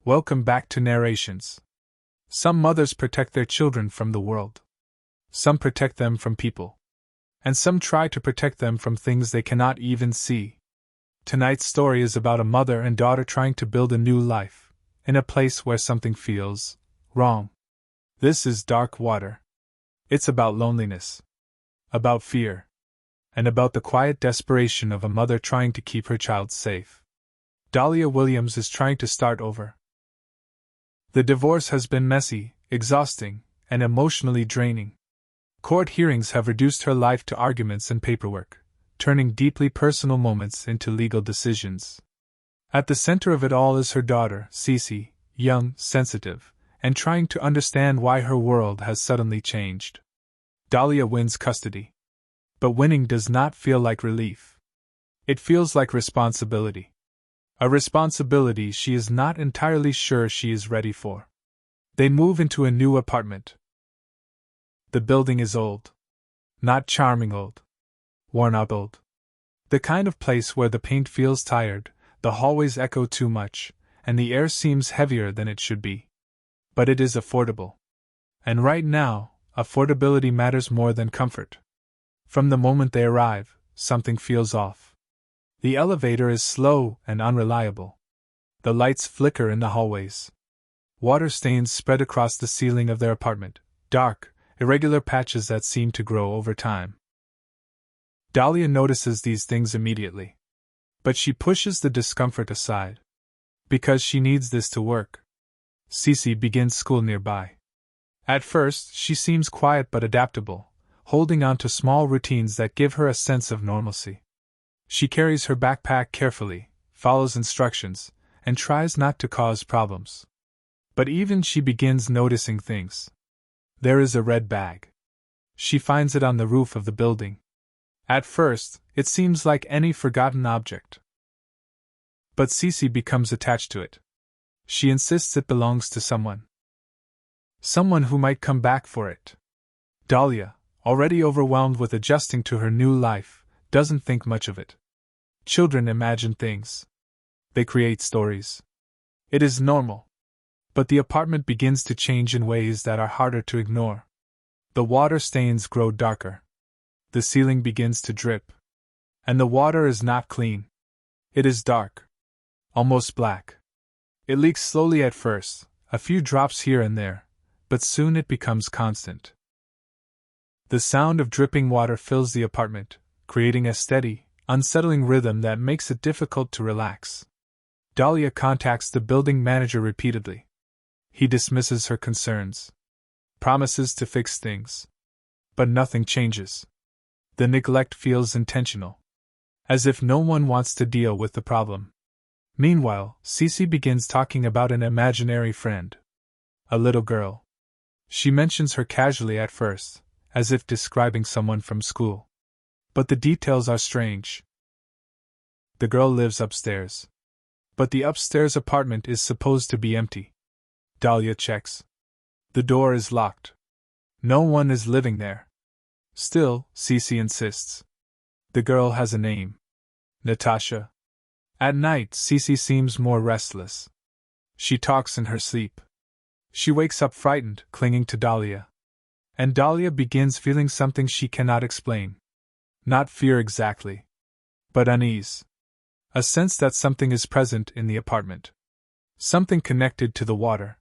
Welcome back to Narrations. Some mothers protect their children from the world. Some protect them from people. And some try to protect them from things they cannot even see. Tonight's story is about a mother and daughter trying to build a new life, in a place where something feels wrong. This is Dark Water. It's about loneliness, about fear, and about the quiet desperation of a mother trying to keep her child safe. Dahlia Williams is trying to start over. The divorce has been messy, exhausting, and emotionally draining. Court hearings have reduced her life to arguments and paperwork, turning deeply personal moments into legal decisions. At the center of it all is her daughter, Ceci, young, sensitive, and trying to understand why her world has suddenly changed. Dahlia wins custody. But winning does not feel like relief. It feels like responsibility. A responsibility she is not entirely sure she is ready for. They move into a new apartment. The building is old. Not charming old. Worn out old. The kind of place where the paint feels tired, the hallways echo too much, and the air seems heavier than it should be. But it is affordable. And right now, affordability matters more than comfort. From the moment they arrive, something feels off. The elevator is slow and unreliable. The lights flicker in the hallways. Water stains spread across the ceiling of their apartment, dark, irregular patches that seem to grow over time. Dahlia notices these things immediately. But she pushes the discomfort aside. Because she needs this to work. Ceci begins school nearby. At first, she seems quiet but adaptable, holding on to small routines that give her a sense of normalcy. She carries her backpack carefully, follows instructions, and tries not to cause problems. But even she begins noticing things. There is a red bag. She finds it on the roof of the building. At first, it seems like any forgotten object. But Ceci becomes attached to it. She insists it belongs to someone. Someone who might come back for it. Dahlia, already overwhelmed with adjusting to her new life, doesn't think much of it. Children imagine things. They create stories. It is normal. But the apartment begins to change in ways that are harder to ignore. The water stains grow darker. The ceiling begins to drip. And the water is not clean. It is dark. Almost black. It leaks slowly at first, a few drops here and there, but soon it becomes constant. The sound of dripping water fills the apartment, creating a steady, unsettling rhythm that makes it difficult to relax. Dahlia contacts the building manager repeatedly. He dismisses her concerns. Promises to fix things. But nothing changes. The neglect feels intentional. As if no one wants to deal with the problem. Meanwhile, Ceci begins talking about an imaginary friend. A little girl. She mentions her casually at first, as if describing someone from school. But the details are strange. The girl lives upstairs. But the upstairs apartment is supposed to be empty. Dahlia checks. The door is locked. No one is living there. Still, Ceci insists. The girl has a name. Natasha. At night, Ceci seems more restless. She talks in her sleep. She wakes up frightened, clinging to Dahlia. And Dahlia begins feeling something she cannot explain. Not fear exactly. But unease. A sense that something is present in the apartment. Something connected to the water.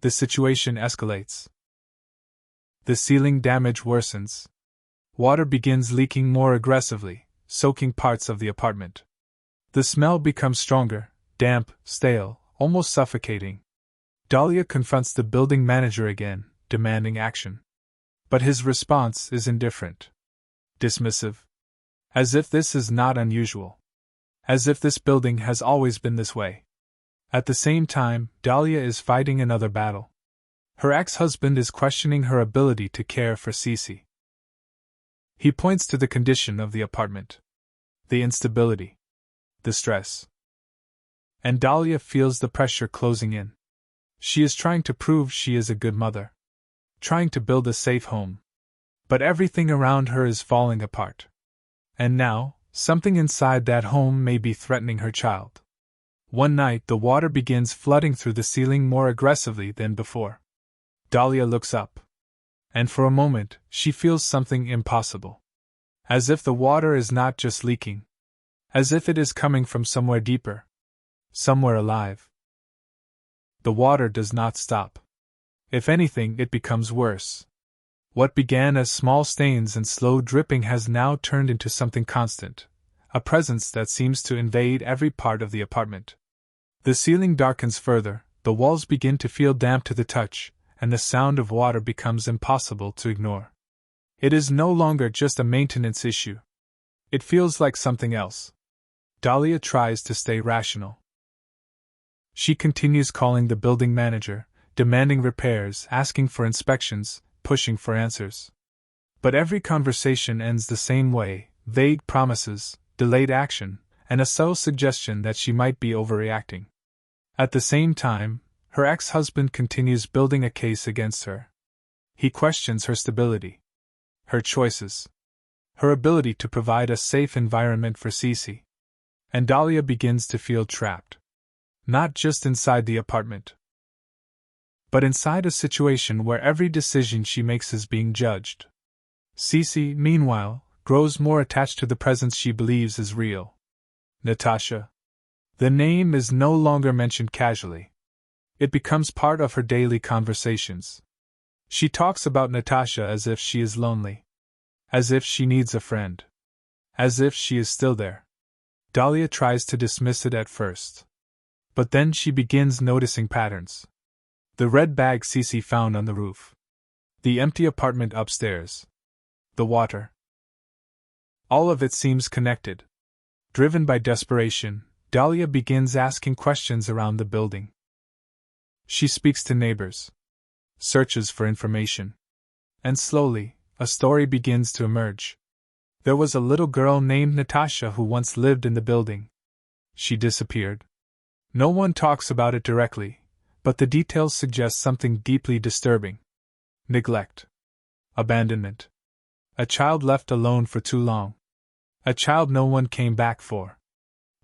The situation escalates. The ceiling damage worsens. Water begins leaking more aggressively, soaking parts of the apartment. The smell becomes stronger, damp, stale, almost suffocating. Dahlia confronts the building manager again, demanding action. But his response is indifferent. Dismissive. As if this is not unusual. As if this building has always been this way. At the same time, Dahlia is fighting another battle. Her ex-husband is questioning her ability to care for Ceci. He points to the condition of the apartment. The instability. The stress. And Dahlia feels the pressure closing in. She is trying to prove she is a good mother. Trying to build a safe home. But everything around her is falling apart. And now, something inside that home may be threatening her child. One night, the water begins flooding through the ceiling more aggressively than before. Dahlia looks up. And for a moment, she feels something impossible. As if the water is not just leaking. As if it is coming from somewhere deeper. Somewhere alive. The water does not stop. If anything, it becomes worse. What began as small stains and slow dripping has now turned into something constant, a presence that seems to invade every part of the apartment. The ceiling darkens further, the walls begin to feel damp to the touch, and the sound of water becomes impossible to ignore. It is no longer just a maintenance issue. It feels like something else. Dahlia tries to stay rational. She continues calling the building manager, demanding repairs, asking for inspections, pushing for answers. But every conversation ends the same way: vague promises, delayed action, and a subtle suggestion that she might be overreacting. At the same time, her ex-husband continues building a case against her. He questions her stability, her choices, her ability to provide a safe environment for Ceci. And Dahlia begins to feel trapped. Not just inside the apartment, but inside a situation where every decision she makes is being judged. Ceci, meanwhile, grows more attached to the presence she believes is real. Natasha. The name is no longer mentioned casually. It becomes part of her daily conversations. She talks about Natasha as if she is lonely. As if she needs a friend. As if she is still there. Dahlia tries to dismiss it at first. But then she begins noticing patterns. The red bag Ceci found on the roof. The empty apartment upstairs. The water. All of it seems connected. Driven by desperation, Dahlia begins asking questions around the building. She speaks to neighbors. Searches for information. And slowly, a story begins to emerge. There was a little girl named Natasha who once lived in the building. She disappeared. No one talks about it directly, but the details suggest something deeply disturbing. Neglect. Abandonment. A child left alone for too long. A child no one came back for.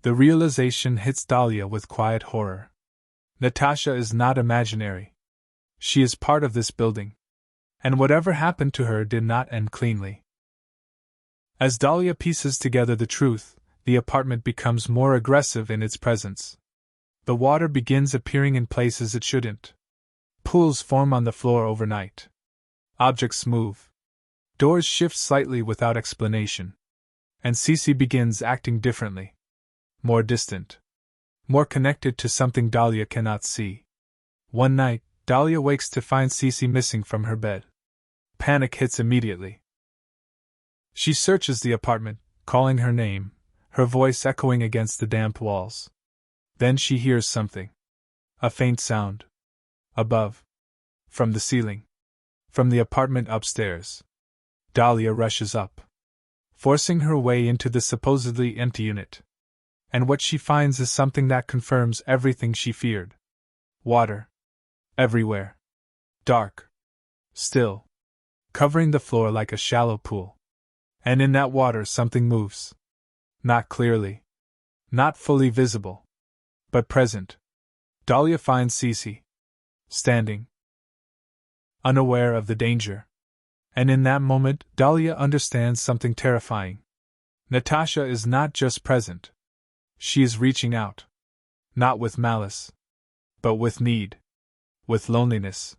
The realization hits Dahlia with quiet horror. Natasha is not imaginary. She is part of this building. And whatever happened to her did not end cleanly. As Dahlia pieces together the truth, the apartment becomes more aggressive in its presence. The water begins appearing in places it shouldn't. Pools form on the floor overnight. Objects move. Doors shift slightly without explanation. And Ceci begins acting differently. More distant. More connected to something Dahlia cannot see. One night, Dahlia wakes to find Ceci missing from her bed. Panic hits immediately. She searches the apartment, calling her name, her voice echoing against the damp walls. Then she hears something. A faint sound. Above. From the ceiling. From the apartment upstairs. Dahlia rushes up, forcing her way into the supposedly empty unit. And what she finds is something that confirms everything she feared. Water. Everywhere. Dark. Still. Covering the floor like a shallow pool. And in that water something moves. Not clearly. Not fully visible. But present. Dahlia finds Ceci. Standing. Unaware of the danger. And in that moment, Dahlia understands something terrifying. Natasha is not just present. She is reaching out. Not with malice. But with need. With loneliness.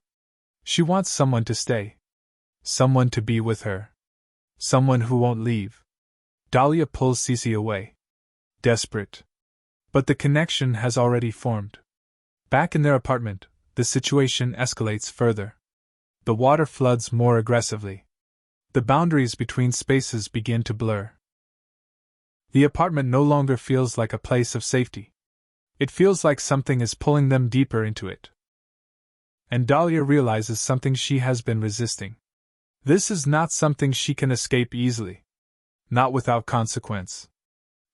She wants someone to stay. Someone to be with her. Someone who won't leave. Dahlia pulls Ceci away. Desperate. But the connection has already formed. Back in their apartment, the situation escalates further. The water floods more aggressively. The boundaries between spaces begin to blur. The apartment no longer feels like a place of safety. It feels like something is pulling them deeper into it. And Dahlia realizes something she has been resisting. This is not something she can escape easily. Not without consequence.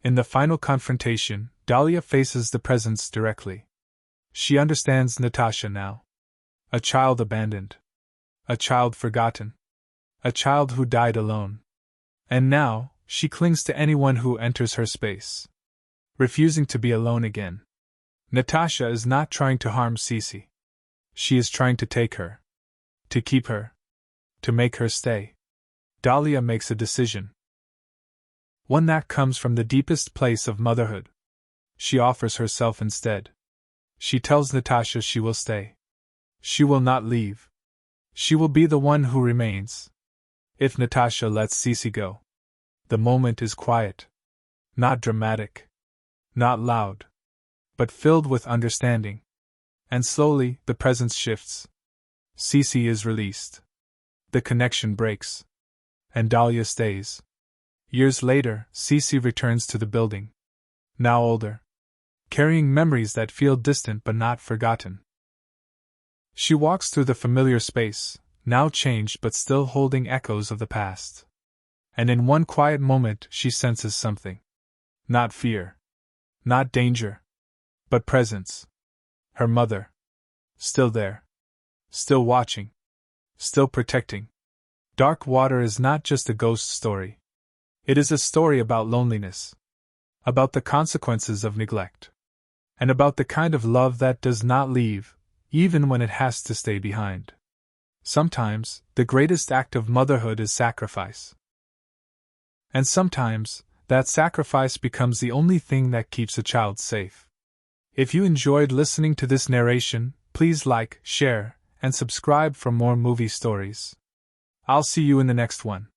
In the final confrontation, Dahlia faces the presence directly. She understands Natasha now. A child abandoned. A child forgotten. A child who died alone. And now, she clings to anyone who enters her space. Refusing to be alone again. Natasha is not trying to harm Ceci. She is trying to take her. To keep her. To make her stay. Dahlia makes a decision. One that comes from the deepest place of motherhood. She offers herself instead. She tells Natasha she will stay. She will not leave. She will be the one who remains. If Natasha lets Ceci go. The moment is quiet. Not dramatic. Not loud. But filled with understanding. And slowly, the presence shifts. Ceci is released. The connection breaks. And Dahlia stays. Years later, Ceci returns to the building. Now older. Carrying memories that feel distant but not forgotten. She walks through the familiar space, now changed but still holding echoes of the past. And in one quiet moment she senses something. Not fear. Not danger. But presence. Her mother. Still there. Still watching. Still protecting. Dark Water is not just a ghost story. It is a story about loneliness. About the consequences of neglect. And about the kind of love that does not leave, even when it has to stay behind. Sometimes, the greatest act of motherhood is sacrifice. And sometimes, that sacrifice becomes the only thing that keeps a child safe. If you enjoyed listening to this narration, please like, share, and subscribe for more movie stories. I'll see you in the next one.